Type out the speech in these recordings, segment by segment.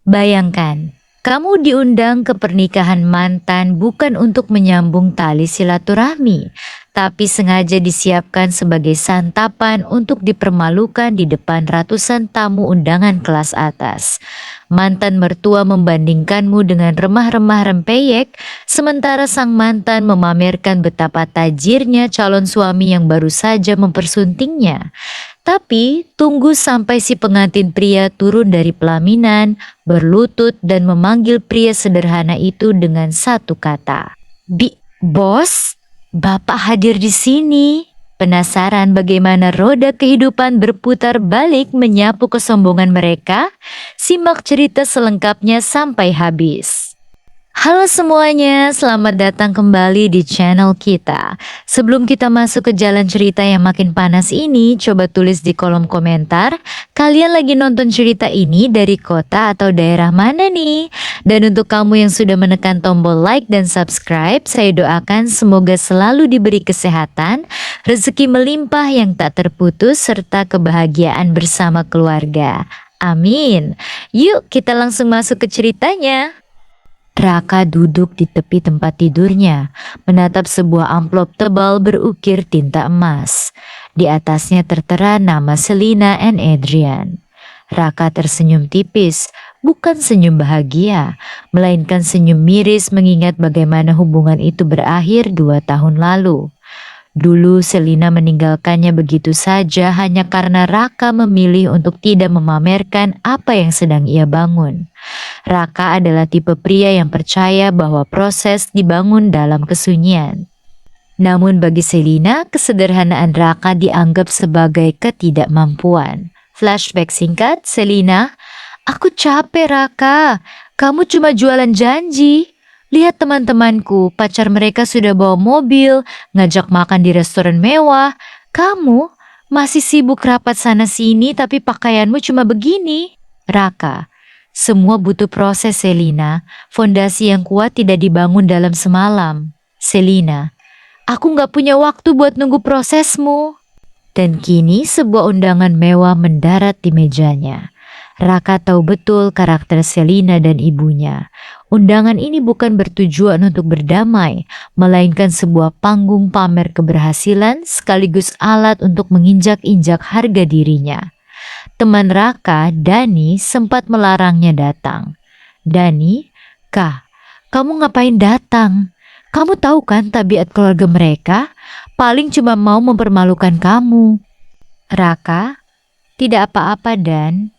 Bayangkan, kamu diundang ke pernikahan mantan bukan untuk menyambung tali silaturahmi, tapi sengaja disiapkan sebagai santapan untuk dipermalukan di depan ratusan tamu undangan kelas atas. Mantan mertua membandingkanmu dengan remah-remah rempeyek, sementara sang mantan memamerkan betapa tajirnya calon suami yang baru saja mempersuntingnya. Tapi tunggu sampai si pengantin pria turun dari pelaminan, berlutut dan memanggil pria sederhana itu dengan satu kata. Bos, Bapak hadir di sini. Penasaran bagaimana roda kehidupan berputar balik menyapu kesombongan mereka? Simak cerita selengkapnya sampai habis. Halo semuanya, selamat datang kembali di channel kita. Sebelum kita masuk ke jalan cerita yang makin panas ini, coba tulis di kolom komentar, kalian lagi nonton cerita ini dari kota atau daerah mana nih? Dan untuk kamu yang sudah menekan tombol like dan subscribe, saya doakan semoga selalu diberi kesehatan, rezeki melimpah yang tak terputus, serta kebahagiaan bersama keluarga. Amin. Yuk kita langsung masuk ke ceritanya. Raka duduk di tepi tempat tidurnya, menatap sebuah amplop tebal berukir tinta emas. Di atasnya tertera nama Selina and Adrian. Raka tersenyum tipis, bukan senyum bahagia, melainkan senyum miris mengingat bagaimana hubungan itu berakhir 2 tahun lalu. Dulu Selina meninggalkannya begitu saja hanya karena Raka memilih untuk tidak memamerkan apa yang sedang ia bangun. Raka adalah tipe pria yang percaya bahwa proses dibangun dalam kesunyian. Namun bagi Selina, kesederhanaan Raka dianggap sebagai ketidakmampuan. Flashback singkat, Selina, "Aku capek Raka, kamu cuma jualan janji. Lihat teman-temanku, pacar mereka sudah bawa mobil, ngajak makan di restoran mewah. Kamu masih sibuk rapat sana sini tapi pakaianmu cuma begini." Raka, semua butuh proses Selina. Fondasi yang kuat tidak dibangun dalam semalam. Selina, aku gak punya waktu buat nunggu prosesmu. Dan kini sebuah undangan mewah mendarat di mejanya. Raka tahu betul karakter Selina dan ibunya. Undangan ini bukan bertujuan untuk berdamai, melainkan sebuah panggung pamer keberhasilan sekaligus alat untuk menginjak-injak harga dirinya. Teman Raka, Dani, sempat melarangnya datang. "Dani, Kak, kamu ngapain datang? Kamu tahu kan tabiat keluarga mereka? Paling cuma mau mempermalukan kamu." Raka, "Tidak apa-apa Dan.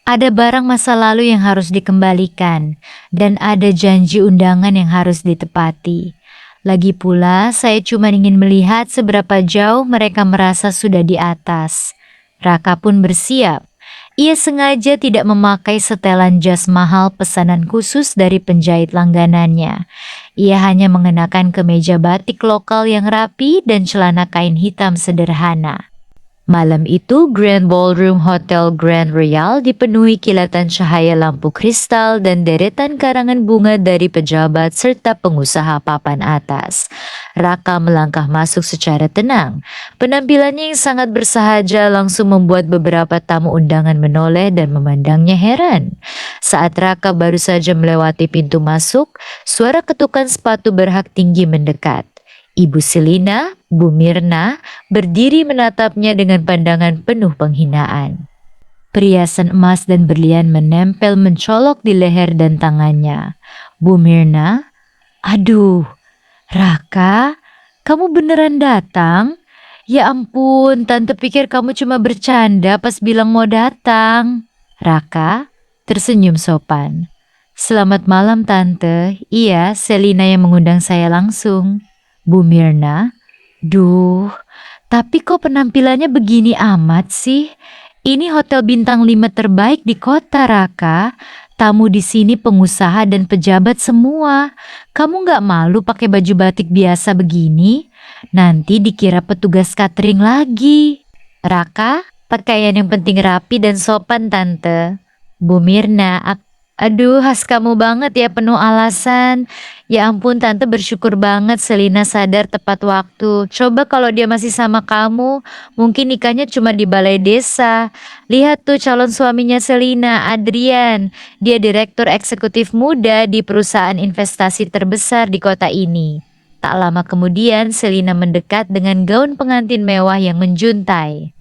Ada barang masa lalu yang harus dikembalikan, dan ada janji undangan yang harus ditepati. Lagi pula, saya cuma ingin melihat seberapa jauh mereka merasa sudah di atas." Raka pun bersiap. Ia sengaja tidak memakai setelan jas mahal pesanan khusus dari penjahit langganannya. Ia hanya mengenakan kemeja batik lokal yang rapi dan celana kain hitam sederhana. Malam itu, Grand Ballroom Hotel Grand Royal dipenuhi kilatan cahaya lampu kristal dan deretan karangan bunga dari pejabat serta pengusaha papan atas. Raka melangkah masuk secara tenang. Penampilannya yang sangat bersahaja langsung membuat beberapa tamu undangan menoleh dan memandangnya heran. Saat Raka baru saja melewati pintu masuk, suara ketukan sepatu berhak tinggi mendekat. Ibu Selina, Bu Mirna, berdiri menatapnya dengan pandangan penuh penghinaan. Perhiasan emas dan berlian menempel mencolok di leher dan tangannya. Bu Mirna, "Aduh, Raka, kamu beneran datang? Ya ampun, tante pikir kamu cuma bercanda pas bilang mau datang." Raka tersenyum sopan. "Selamat malam tante, iya Selina yang mengundang saya langsung." Bu Mirna, "Duh, tapi kok penampilannya begini amat sih? Ini hotel bintang 5 terbaik di kota Raka. Tamu di sini pengusaha dan pejabat semua. Kamu gak malu pakai baju batik biasa begini? Nanti dikira petugas catering lagi." Raka, "Pakaian yang penting rapi dan sopan tante." Bu Mirna, Aduh, khas kamu banget ya, penuh alasan. Ya ampun, tante bersyukur banget Selina sadar tepat waktu. Coba kalau dia masih sama kamu, mungkin nikahnya cuma di balai desa. Lihat tuh calon suaminya Selina, Adrian. Dia direktur eksekutif muda di perusahaan investasi terbesar di kota ini. Tak lama kemudian, Selina mendekat dengan gaun pengantin mewah yang menjuntai.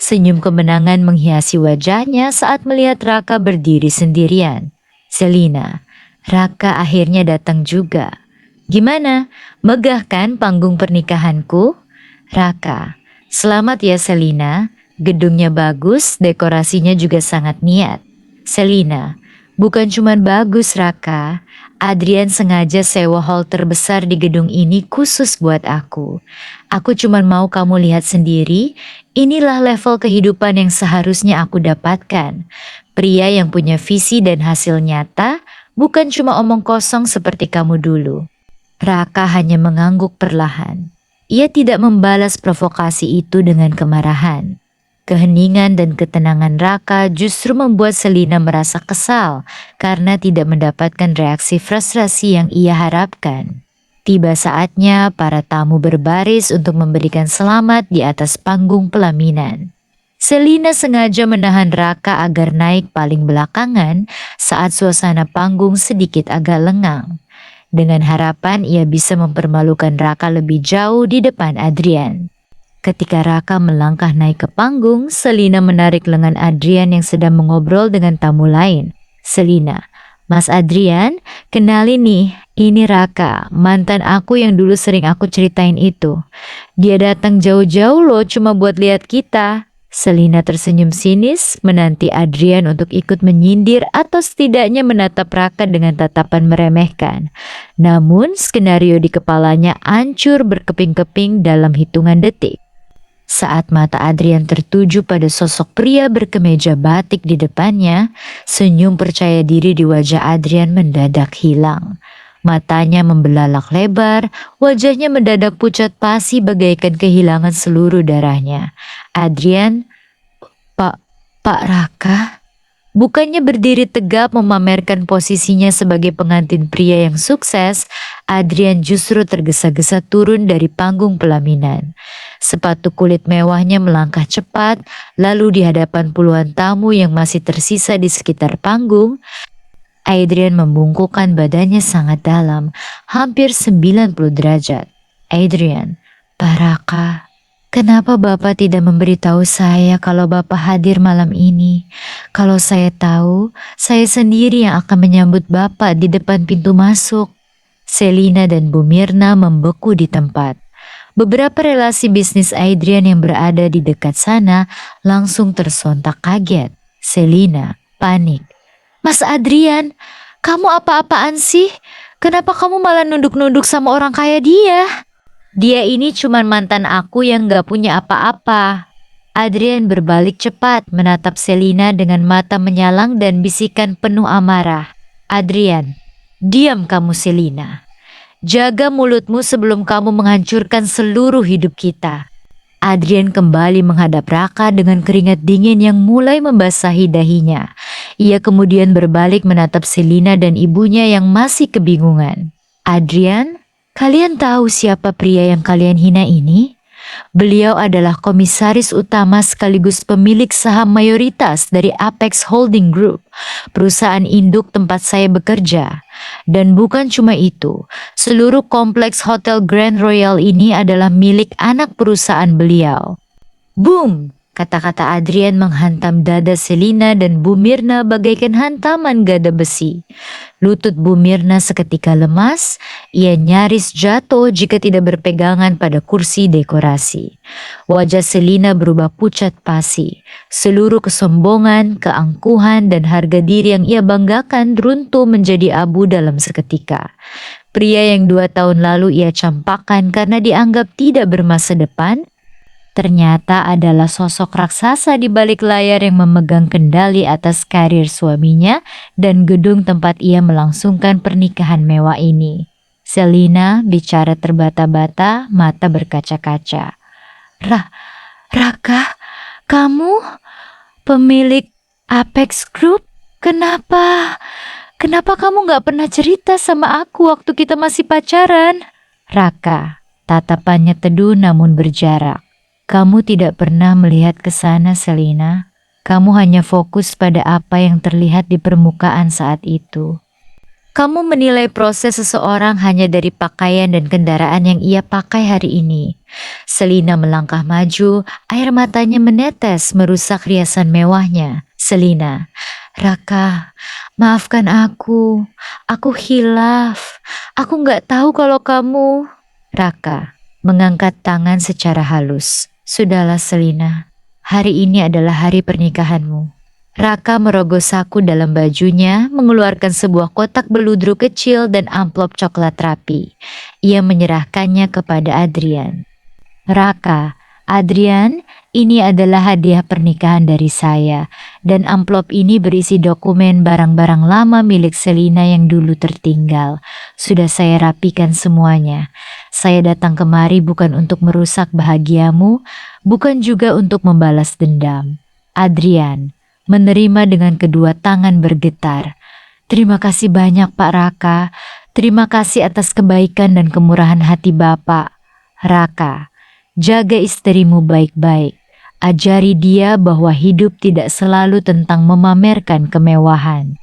Senyum kemenangan menghiasi wajahnya saat melihat Raka berdiri sendirian. Selina, Raka akhirnya datang juga. Gimana? Megah kan panggung pernikahanku? Raka, selamat ya Selina. Gedungnya bagus, dekorasinya juga sangat niat. Selina, bukan cuman bagus Raka. Adrian sengaja sewa hall terbesar di gedung ini khusus buat aku. Aku cuman mau kamu lihat sendiri, inilah level kehidupan yang seharusnya aku dapatkan. Pria yang punya visi dan hasil nyata, bukan cuma omong kosong seperti kamu dulu. Raka hanya mengangguk perlahan. Ia tidak membalas provokasi itu dengan kemarahan. Keheningan dan ketenangan Raka justru membuat Selina merasa kesal karena tidak mendapatkan reaksi frustrasi yang ia harapkan. Tiba saatnya para tamu berbaris untuk memberikan selamat di atas panggung pelaminan. Selina sengaja menahan Raka agar naik paling belakangan saat suasana panggung sedikit agak lengang. Dengan harapan ia bisa mempermalukan Raka lebih jauh di depan Adrian. Ketika Raka melangkah naik ke panggung, Selina menarik lengan Adrian yang sedang mengobrol dengan tamu lain. Selina, Mas Adrian, kenalin nih, ini Raka, mantan aku yang dulu sering aku ceritain itu. Dia datang jauh-jauh loh cuma buat lihat kita. Selina tersenyum sinis, menanti Adrian untuk ikut menyindir atau setidaknya menatap Raka dengan tatapan meremehkan. Namun, skenario di kepalanya hancur berkeping-keping dalam hitungan detik. Saat mata Adrian tertuju pada sosok pria berkemeja batik di depannya, senyum percaya diri di wajah Adrian mendadak hilang. Matanya membelalak lebar, wajahnya mendadak pucat pasi bagaikan kehilangan seluruh darahnya. Adrian, Pak Raka? Bukannya berdiri tegap memamerkan posisinya sebagai pengantin pria yang sukses, Adrian justru tergesa-gesa turun dari panggung pelaminan. Sepatu kulit mewahnya melangkah cepat, lalu di hadapan puluhan tamu yang masih tersisa di sekitar panggung, Adrian membungkukkan badannya sangat dalam, hampir 90 derajat. Adrian, Pak Raka, kenapa Bapak tidak memberitahu saya kalau Bapak hadir malam ini? Kalau saya tahu, saya sendiri yang akan menyambut Bapak di depan pintu masuk. Selina dan Bu Mirna membeku di tempat. Beberapa relasi bisnis Adrian yang berada di dekat sana langsung tersontak kaget. Selina panik. Mas Adrian, kamu apa-apaan sih? Kenapa kamu malah nunduk-nunduk sama orang kaya dia? Dia ini cuman mantan aku yang gak punya apa-apa. Adrian berbalik cepat menatap Selina dengan mata menyalang dan bisikan penuh amarah. Adrian, diam kamu Selina. Jaga mulutmu sebelum kamu menghancurkan seluruh hidup kita. Adrian kembali menghadap Raka dengan keringat dingin yang mulai membasahi dahinya. Ia kemudian berbalik menatap Selina dan ibunya yang masih kebingungan. Adrian, kalian tahu siapa pria yang kalian hina ini? Beliau adalah komisaris utama sekaligus pemilik saham mayoritas dari Apex Holding Group, perusahaan induk tempat saya bekerja. Dan bukan cuma itu, seluruh kompleks Hotel Grand Royal ini adalah milik anak perusahaan beliau. Boom! Kata-kata Adrian menghantam dada Selina dan Bu Mirna bagaikan hantaman gada besi. Lutut Bu Mirna seketika lemas, ia nyaris jatuh jika tidak berpegangan pada kursi dekorasi. Wajah Selina berubah pucat pasi. Seluruh kesombongan, keangkuhan, dan harga diri yang ia banggakan runtuh menjadi abu dalam seketika. Pria yang 2 tahun lalu ia campakkan karena dianggap tidak bermasa depan, ternyata adalah sosok raksasa di balik layar yang memegang kendali atas karir suaminya dan gedung tempat ia melangsungkan pernikahan mewah ini. Selina bicara terbata-bata, mata berkaca-kaca. Raka, kamu pemilik Apex Group? Kenapa kamu gak pernah cerita sama aku waktu kita masih pacaran? Raka, tatapannya teduh namun berjarak. Kamu tidak pernah melihat ke sana, Selina. Kamu hanya fokus pada apa yang terlihat di permukaan saat itu. Kamu menilai proses seseorang hanya dari pakaian dan kendaraan yang ia pakai hari ini. Selina melangkah maju, air matanya menetes merusak riasan mewahnya. Selina, Raka, maafkan aku. Aku hilaf. Aku nggak tahu kalau kamu. Raka mengangkat tangan secara halus. Sudahlah Selina, hari ini adalah hari pernikahanmu. Raka merogoh saku dalam bajunya, mengeluarkan sebuah kotak beludru kecil dan amplop coklat rapi. Ia menyerahkannya kepada Adrian. Raka, Adrian, ini adalah hadiah pernikahan dari saya, dan amplop ini berisi dokumen barang-barang lama milik Selina yang dulu tertinggal. Sudah saya rapikan semuanya. Saya datang kemari bukan untuk merusak bahagiamu, bukan juga untuk membalas dendam. Adrian menerima dengan kedua tangan bergetar. Terima kasih banyak Pak Raka. Terima kasih atas kebaikan dan kemurahan hati Bapak. Raka, jaga istrimu baik-baik. Ajari dia bahwa hidup tidak selalu tentang memamerkan kemewahan.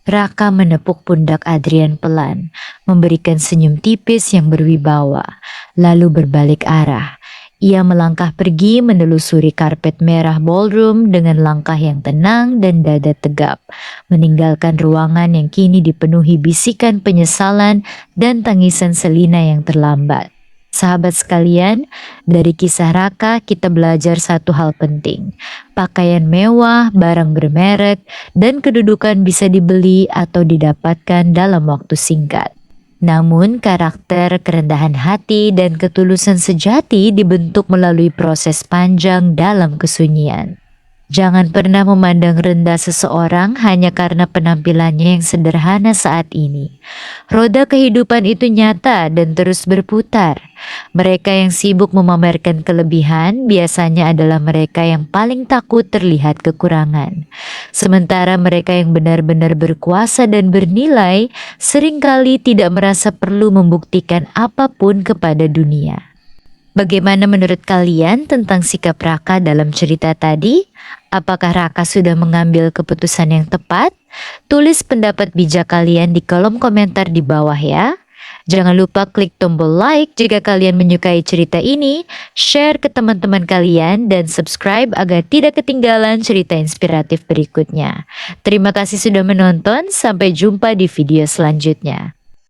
Raka menepuk pundak Adrian pelan, memberikan senyum tipis yang berwibawa, lalu berbalik arah. Ia melangkah pergi menelusuri karpet merah ballroom dengan langkah yang tenang dan dada tegap, meninggalkan ruangan yang kini dipenuhi bisikan penyesalan dan tangisan Selina yang terlambat. Sahabat sekalian, dari kisah Raka kita belajar satu hal penting. Pakaian mewah, barang bermerek, dan kedudukan bisa dibeli atau didapatkan dalam waktu singkat. Namun karakter, kerendahan hati, dan ketulusan sejati dibentuk melalui proses panjang dalam kesunyian. Jangan pernah memandang rendah seseorang hanya karena penampilannya yang sederhana saat ini. Roda kehidupan itu nyata dan terus berputar. Mereka yang sibuk memamerkan kelebihan biasanya adalah mereka yang paling takut terlihat kekurangan. Sementara mereka yang benar-benar berkuasa dan bernilai seringkali tidak merasa perlu membuktikan apapun kepada dunia. Bagaimana menurut kalian tentang sikap Raka dalam cerita tadi? Apakah Raka sudah mengambil keputusan yang tepat? Tulis pendapat bijak kalian di kolom komentar di bawah ya. Jangan lupa klik tombol like jika kalian menyukai cerita ini, share ke teman-teman kalian, dan subscribe agar tidak ketinggalan cerita inspiratif berikutnya. Terima kasih sudah menonton, sampai jumpa di video selanjutnya.